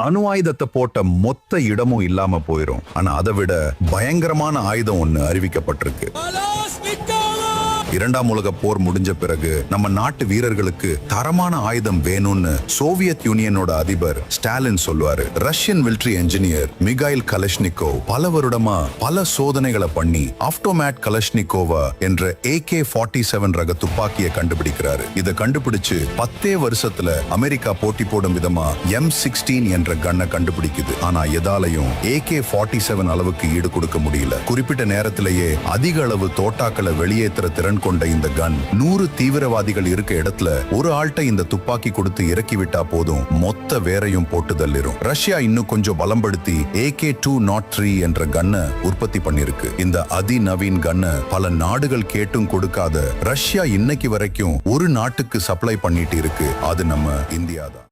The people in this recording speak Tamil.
அணு ஆயுதத்தை போட்ட மொத்த இடமும் இல்லாம போயிரும். ஆனா அதை விட பயங்கரமான ஆயுதம் ஒண்ணு அறிவிக்கப்பட்டிருக்கு. இரண்டாம் உலக போர் முடிஞ்ச பிறகு நம்ம நாட்டு வீரர்களுக்கு தரமான ஆயுதம் வேணும்னு சோவியத் யூனியனோட அதிபர் ஸ்டாலின் சொல்லுவாரு. ரஷ்யன் மிலிட்டரி என்ஜினியர் மிகாயில் கலஷ்னிகோவ் பல வருடமா பல சோதனைகளை பண்ணி ஆப்டோமேட் கலஷ்னிகோவா என்ற AK-47 ரக துப்பாக்கியை கண்டுபிடிக்கிறாரு. இதை கண்டுபிடிச்சு 10 வருஷத்துல அமெரிக்கா போட்டி போடும் விதமா M16 என்ற கன்னை கண்டுபிடிக்குது. ஆனா எதாலையும் AK-47 அளவுக்கு ஈடு கொடுக்க முடியல. குறிப்பிட்ட நேரத்திலேயே அதிக அளவு தோட்டாக்களை வெளியேற்ற திறன் கொண்ட இந்த கன் 100 தீவிரவாதிகள் இருக்க இடத்துல ஒரு ஆள்கிட்ட இந்த துப்பாக்கி கொடுத்து இறக்கி விட்டா போதும், மொத்த வேரையும் போட்டு தள்ளிரும். ரஷ்யா இன்னும் கொஞ்சம் பலம்படுத்தி AK-203 என்ற கன்னை உற்பத்தி பண்ணிருக்கு. இந்த அதிநவீன் கன்னை பல நாடுகள் கேட்டும் கொடுக்காத ரஷ்யா இன்னைக்கு வரைக்கும் ஒரு நாட்டுக்கு சப்ளை பண்ணிட்டு இருக்கு. அது நம்ம இந்தியா தான்.